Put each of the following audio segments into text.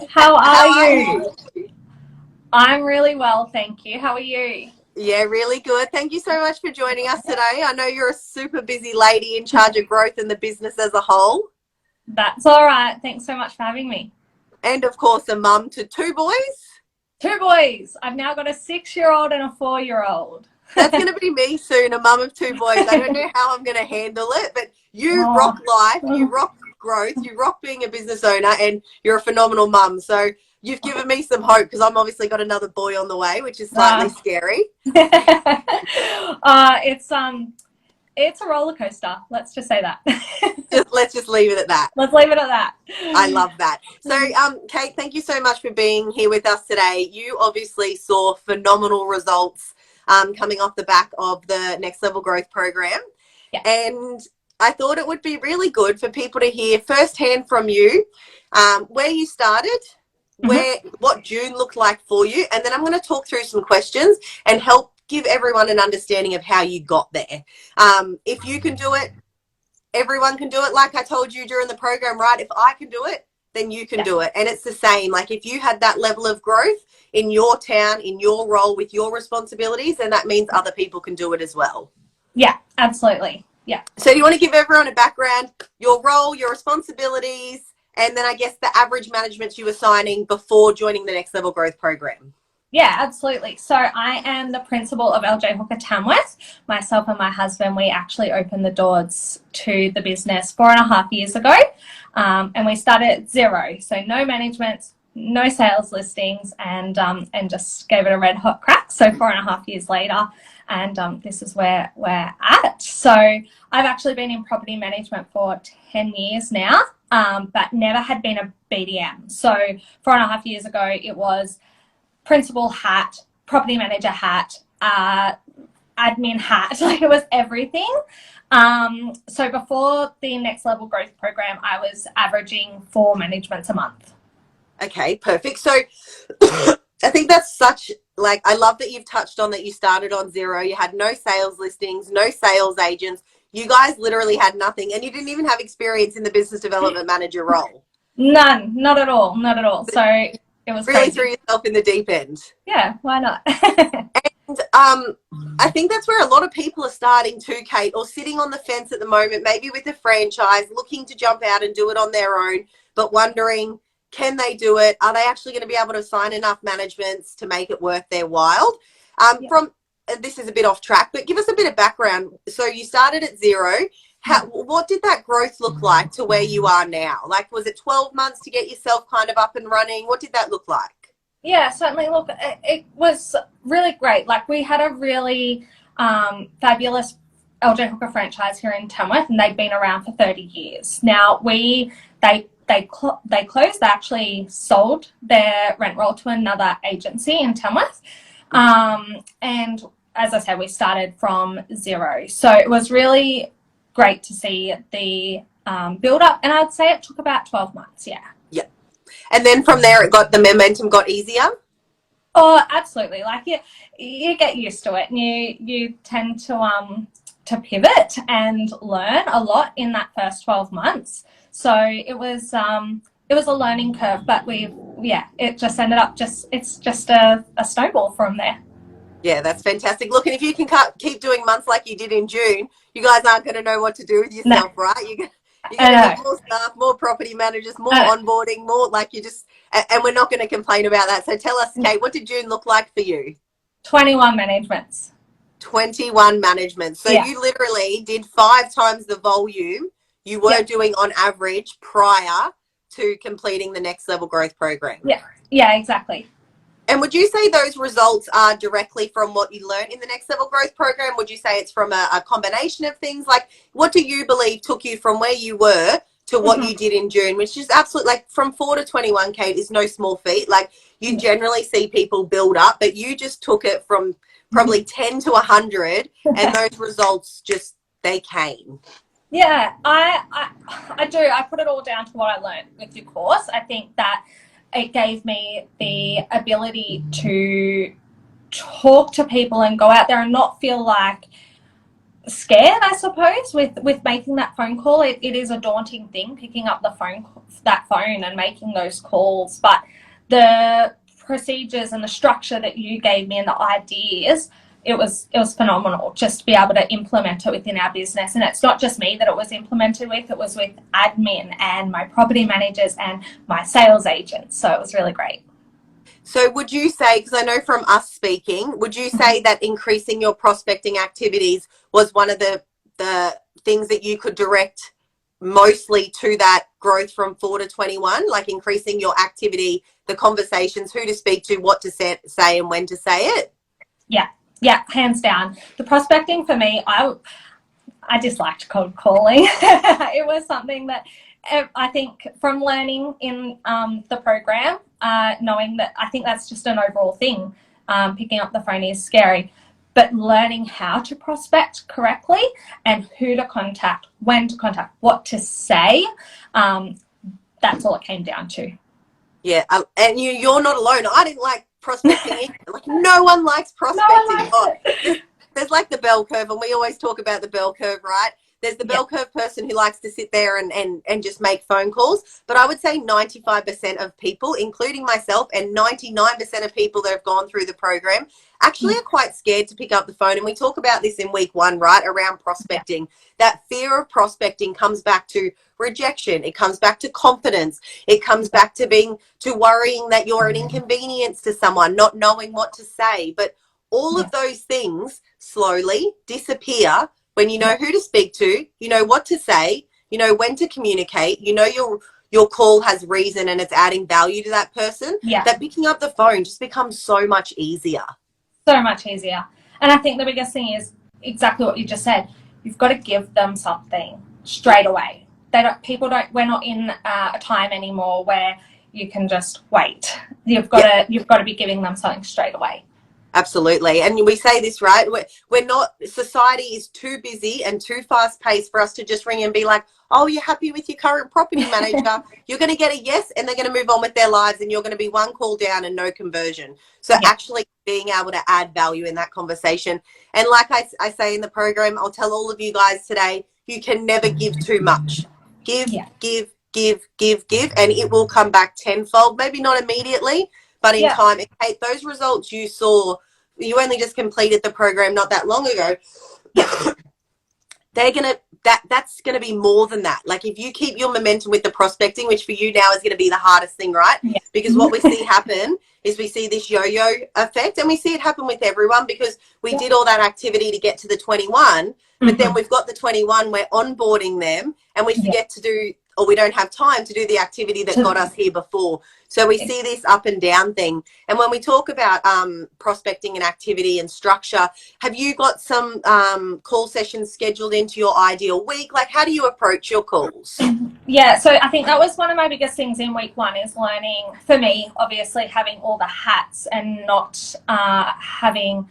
How are How are you? you? I'm really well, thank you. How are you? Yeah, really good. Thank you so much for joining us today. I know you're a super busy lady in charge of growth in the business as a whole, That's all right. Thanks so much for having me. and of course, a mum to two boys. Two boys. I've now got a 6-year-old and a 4-year-old. That's going to be me soon, a mum of two boys. I don't know how I'm going to handle it, but you Oh, rock life, you rock growth, you rock being a business owner, and you're a phenomenal mum. So you've given me some hope because I'm obviously got another boy on the way, which is slightly wow. scary. It's a roller coaster. Let's just say that. Let's just leave it at that. Let's leave it at that. I love that. So, Kate, thank you so much for being here with us today. You obviously saw phenomenal results coming off the back of the Next Level Growth program. Yeah. And I thought it would be really good for people to hear firsthand from you where you started, what June looked like for you, and then I'm going to talk through some questions and help give everyone an understanding of how you got there. If you can do it, everyone can do it. Like I told you during the program, right? If I can do it, then you can do it. And it's the same. Like if you had that level of growth in your town, in your role with your responsibilities, then that means other people can do it as well. Yeah, absolutely. Yeah. So do you want to give everyone a background, your role, your responsibilities, and then I guess the average management you were signing before joining the Next Level Growth program? Yeah, absolutely. So I am the principal of LJ Hooker Tamworth. Myself and my husband, we actually opened the doors to the business 4.5 years ago. And we started at zero. So no management, no sales listings, and just gave it a red hot crack. So 4.5 years later, and this is where we're at. So I've actually been in property management for 10 years now, but never had been a BDM. So 4.5 years ago, it was principal hat, property manager hat, admin hat, like it was everything. So before the Next Level Growth program, I was averaging 4 managements a month. Okay, perfect. So I think that's such, like, I love that you've touched on that you started on zero. You had no sales listings, no sales agents. You guys literally had nothing, and you didn't even have experience in the business development manager role. None, not at all, not at all. So it was Really crazy. threw yourself in the deep end. Yeah, why not? And I think that's where a lot of people are starting to, Kate, or sitting on the fence at the moment, maybe with a franchise, looking to jump out and do it on their own, but wondering, can they do it? Are they actually going to be able to sign enough managements to make it worth their while? From this is a bit off track, but give us a bit of background. So you started at zero. What did that growth look like to where you are now? Like, was it 12 months to get yourself kind of up and running? What did that look like? Yeah, certainly. Look, it was really great. Like we had a really fabulous LJ Hooker franchise here in Tamworth, and they've been around for 30 years. Now they closed. They actually sold their rent roll to another agency in Tamworth, and as I said, we started from zero. So it was really great to see the build up, and I'd say it took about 12 months. Yeah. Yeah. And then from there, the momentum got easier. Oh, absolutely. Like you get used to it, and you tend to pivot and learn a lot in that first 12 months. So it was a learning curve, but it just ended up it's just a snowball from there. Yeah, that's fantastic. Look, and if you can keep doing months like you did in June, you guys aren't going to know what to do with No, yourself, right? You're going to get more staff, more property managers, more onboarding, more like and we're not going to complain about that. So tell us, Kate, what did June look like for you? 21 managements. 21 managements. So you literally did 5 times the volume you were doing on average prior to completing the Next Level Growth program. Yeah, exactly. And would you say those results are directly from what you learned in the Next Level Growth program? Would you say it's from a combination of things? Like, what do you believe took you from where you were to what you did in June, which is absolutely, like, from 4 to 21, Kate, is no small feat. Like, you generally see people build up, but you just took it from probably 10 to 100, and those results just, they came. Yeah, I do. I put it all down to what I learned with your course. I think that it gave me the ability to talk to people and go out there and not feel like scared, I suppose, with making that phone call. It is a daunting thing, picking up that phone and making those calls. But the procedures and the structure that you gave me and the ideas, it was phenomenal just to be able to implement it within our business. And it's not just me that it was implemented with, it was with admin and my property managers and my sales agents. So it was really great. So would you say, because I know from us speaking, would you say that increasing your prospecting activities was one of the things that you could direct mostly to that growth from 4 to 21, like increasing your activity, the conversations, who to speak to, what to say and when to say it? Yeah, hands down. The prospecting for me, I disliked cold calling. It was something that I think from learning in the program, knowing that I think that's just an overall thing. Picking up the phone is scary, but learning how to prospect correctly and who to contact, when to contact, what to say, that's all it came down to. Yeah, and you're not alone. I didn't like prospecting either. Like, no one likes prospecting. No, There's like the bell curve, and we always talk about the bell curve, right? There's the bell curve person who likes to sit there and just make phone calls. But I would say 95% of people, including myself, and 99% of people that have gone through the program actually are quite scared to pick up the phone. And we talk about this in week 1, right, around prospecting. That fear of prospecting comes back to rejection. It comes back to confidence. It comes back to worrying that you're an inconvenience to someone, not knowing what to say. But all of those things slowly disappear when you know who to speak to, you know what to say, you know when to communicate, you know your call has reason and it's adding value to that person. That picking up the phone just becomes so much easier. So much easier. And I think the biggest thing is exactly what you just said. You've got to give them something straight away. We're not in a time anymore where you can just wait. You've got to be giving them something straight away. Absolutely. And we say this, right? We're not, society is too busy and too fast paced for us to just ring and be like, oh, you're happy with your current property manager. You're going to get a yes and they're going to move on with their lives and you're going to be one call down and no conversion. So actually being able to add value in that conversation. And like I say in the program, I'll tell all of you guys today, you can never give too much. Give, and it will come back tenfold. Maybe not immediately, but in time. And Kate, those results you saw, you only just completed the program not that long ago. That's gonna be more than that. Like if you keep your momentum with the prospecting, which for you now is gonna be the hardest thing, right? Because what we see happen is we see this yo-yo effect, and we see it happen with everyone because we did all that activity to get to the 21, but then we've got the 21, we're onboarding them, and we forget to do, or we don't have time to do the activity that got us here before. So we see this up and down thing. And when we talk about prospecting and activity and structure, have you got some call sessions scheduled into your ideal week? Like, how do you approach your calls? Yeah, so I think that was one of my biggest things in week 1 is learning, for me, obviously having all the hats and not having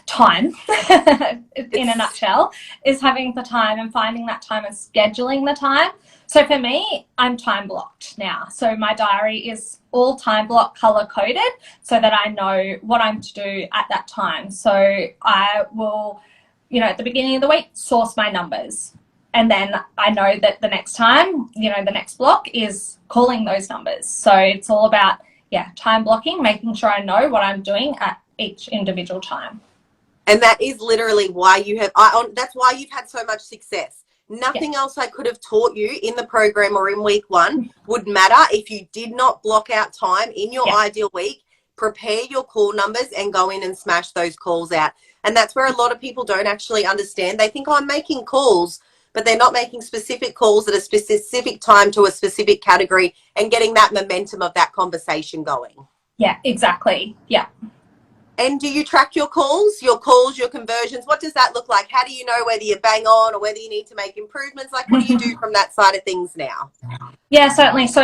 time in a nutshell, is having the time and finding that time and scheduling the time. So for me, I'm time blocked now. So my diary is all time block color coded so that I know what I'm to do at that time. So I will, at the beginning of the week, source my numbers. And then I know that the next time, the next block is calling those numbers. So it's all about, time blocking, making sure I know what I'm doing at each individual time. And that is literally why that's why you've had so much success. Nothing else I could have taught you in the program or in week 1 would matter if you did not block out time in your ideal week, prepare your call numbers and go in and smash those calls out. And that's where a lot of people don't actually understand. They think, I'm making calls, but they're not making specific calls at a specific time to a specific category and getting that momentum of that conversation going. Yeah, exactly. Yeah. And do you track your calls, your conversions? What does that look like? How do you know whether you bang on or whether you need to make improvements? Like, what do you do from that side of things now? Yeah, certainly. So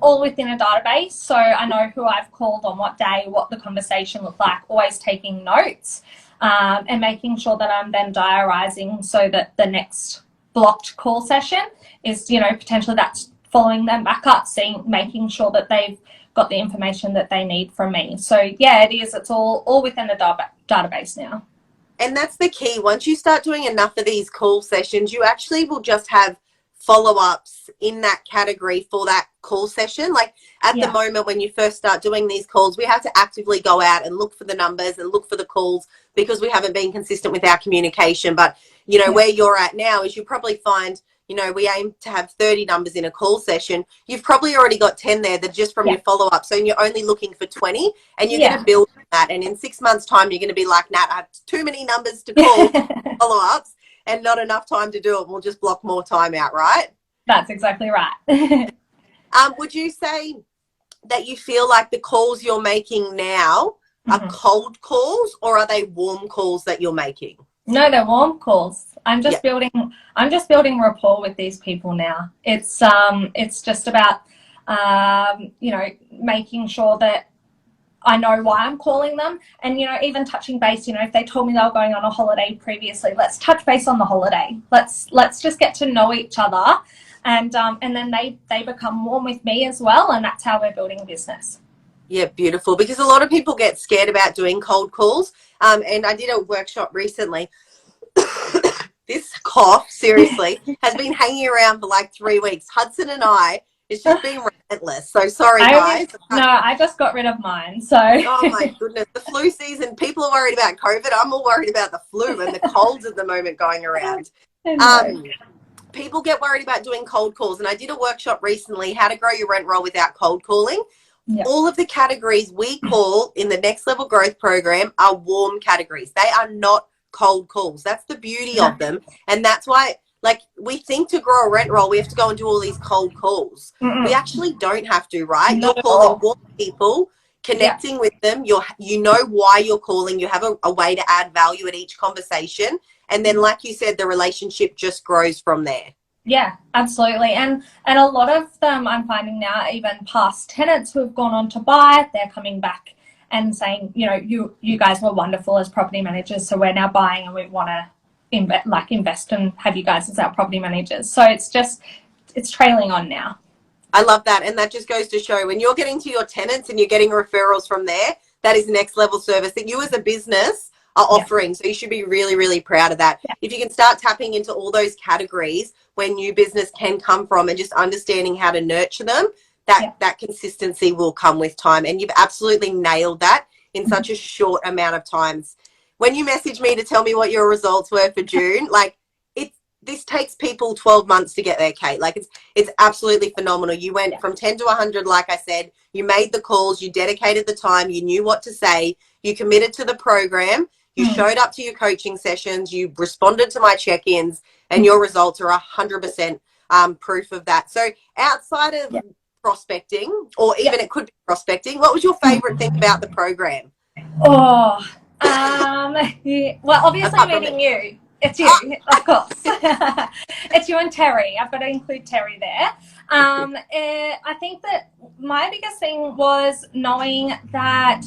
all within a database. So I know who I've called on what day, what the conversation looked like, always taking notes and making sure that I'm then diarising so that the next blocked call session is, potentially that's following them back up, making sure that they've got the information that they need from me. So yeah, it is. It's all within a database now. And that's the key. Once you start doing enough of these call sessions, you actually will just have follow-ups in that category for that call session. Like at the moment, when you first start doing these calls, we have to actively go out and look for the numbers and look for the calls because we haven't been consistent with our communication. But, you know, where you're at now is you probably find, you know, we aim to have 30 numbers in a call session. You've probably already got 10 there that just from your follow-up. So you're only looking for 20 and you're going to build that. And in 6 months' time, you're going to be like, Nat, I have too many numbers to call follow-ups and not enough time to do it. We'll just block more time out, right? That's exactly right. Would you say that you feel like the calls you're making now are cold calls or are they warm calls that you're making? No, they're warm calls. I'm just building rapport with these people now. It's just about you know, making sure that I know why I'm calling them, and you know, even touching base. You know, if they told me they were going on a holiday previously, let's touch base on the holiday. Let's just get to know each other, and then they become warm with me as well, and that's how we're building business. Yeah, beautiful. Because a lot of people get scared about doing cold calls. And I did a workshop recently. This cough, seriously, has been hanging around for like 3 weeks. Hudson and I, it's just been relentless. So sorry, guys. I just got rid of mine. So. Oh my goodness, the flu season. People are worried about COVID. I'm more worried about the flu and the colds at the moment going around. People get worried about doing cold calls, and I did a workshop recently, how to grow your rent roll without cold calling. All of the categories we call in the Next Level Growth program are warm categories. They are not cold calls. That's the beauty of them. And that's why, like, we think to grow a rent roll, we have to go and do all these cold calls. We actually don't have to, right? You're calling warm people, connecting with them. You know why you're calling. You have a way to add value at each conversation. And then, like you said, the relationship just grows from there. Yeah, absolutely. And a lot of them I'm finding now, even past tenants who have gone on to buy, they're coming back and saying, you know, you guys were wonderful as property managers, so we're now buying and we want to invest and have you guys as our property managers. So it's trailing on now. I love that. And that just goes to show when you're getting to your tenants and you're getting referrals from there, that is next level service that you as a business are offering. So you should be really, really proud of that. If you can start tapping into all those categories where new business can come from and just understanding how to nurture them, that consistency will come with time. And you've absolutely nailed that in such a short amount of times. When you messaged me to tell me what your results were for June, like this takes people 12 months to get there, Kate. Like it's absolutely phenomenal. You went from 10 to 100, like I said, you made the calls, you dedicated the time, you knew what to say, you committed to the program, you showed up to your coaching sessions, you responded to my check-ins, and your results are 100% proof of that. So outside of prospecting, or even it could be prospecting, what was your favorite thing about the program? Well, obviously meeting you. It's you, of course. It's you and Terry. I've got to include Terry there. I think that my biggest thing was knowing that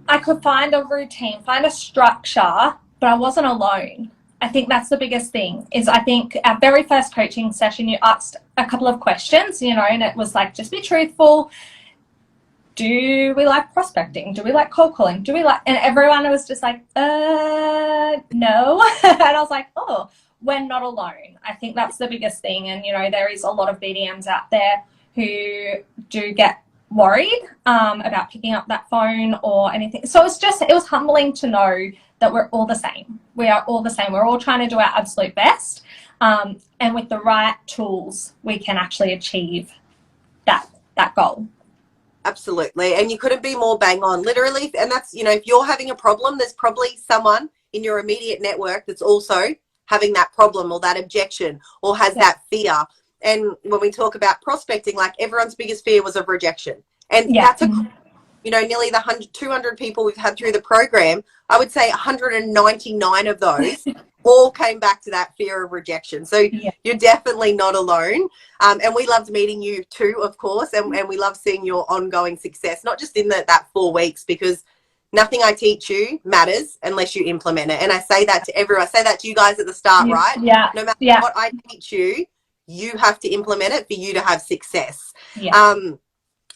I could find a routine, find a structure, but I wasn't alone. I think that's the biggest thing. Is I think our very first coaching session, you asked a couple of questions, you know, and it was like, just be truthful. Do we like prospecting? Do we like cold calling? Do we like, and everyone was just like, no. And I was like, oh, we're not alone. I think that's the biggest thing. And, you know, there is a lot of BDMs out there who do get worried about picking up that phone or anything. So it was humbling to know that we're all the same. We are all the same. We're all trying to do our absolute best. And with the right tools, we can actually achieve that goal. Absolutely. And you couldn't be more bang on, literally. And that's, you know, if you're having a problem, there's probably someone in your immediate network that's also having that problem or that objection or has that fear. And when we talk about prospecting, like everyone's biggest fear was of rejection. And that's you know, nearly the 200 people we've had through the program, I would say 199 of those all came back to that fear of rejection. So you're definitely not alone. And we loved meeting you too, of course. And we love seeing your ongoing success, not just in that 4 weeks, because nothing I teach you matters unless you implement it. And I say that to everyone. I say that to you guys at the start, right? Yeah. No matter what I teach you, you have to implement it for you to have success. And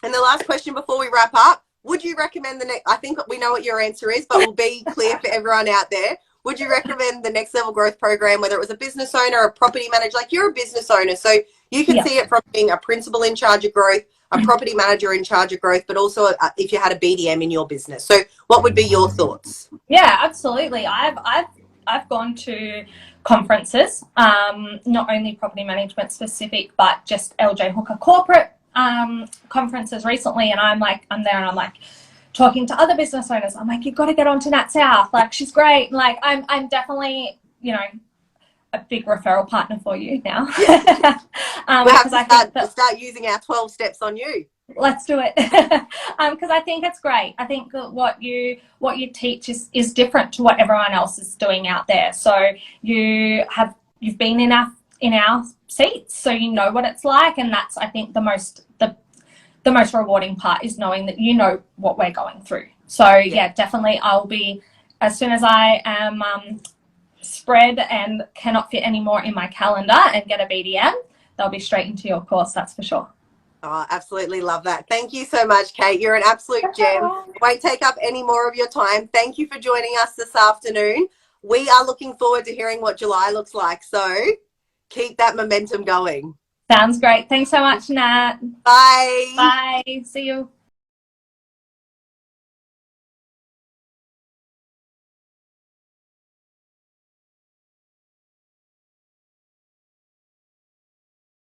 the last question before we wrap up, would you recommend the next, I think we know what your answer is, but we'll be clear for everyone out there. Would you recommend the Next Level Growth program, whether it was a business owner or a property manager? Like, you're a business owner, so you can see it from being a principal in charge of growth, a property manager in charge of growth, but also if you had a BDM in your business. So what would be your thoughts? Yeah, absolutely. I've gone to conferences, not only property management specific, but just LJ Hooker corporate conferences recently, and I'm there and I'm like talking to other business owners. I'm like, you've got to get on to Nat South. Like, she's great. Like, I'm definitely, you know, a big referral partner for you now. Yeah. We'll have because to start using our 12 steps on you. Let's do it. Because I think it's great. I think that what you teach is different to what everyone else is doing out there. So you've been in our seats, so you know what it's like, and that's, I think, the most rewarding part, is knowing that you know what we're going through. So yeah, definitely, I'll be, as soon as I am spread and cannot fit any more in my calendar and get a BDM, they'll be straight into your course, that's for sure. Oh, absolutely love that. Thank you so much, Kate. You're an absolute gem. Won't take up any more of your time. Thank you for joining us this afternoon. We are looking forward to hearing what July looks like. So keep that momentum going. Sounds great. Thanks so much, Nat. Bye. Bye. See you.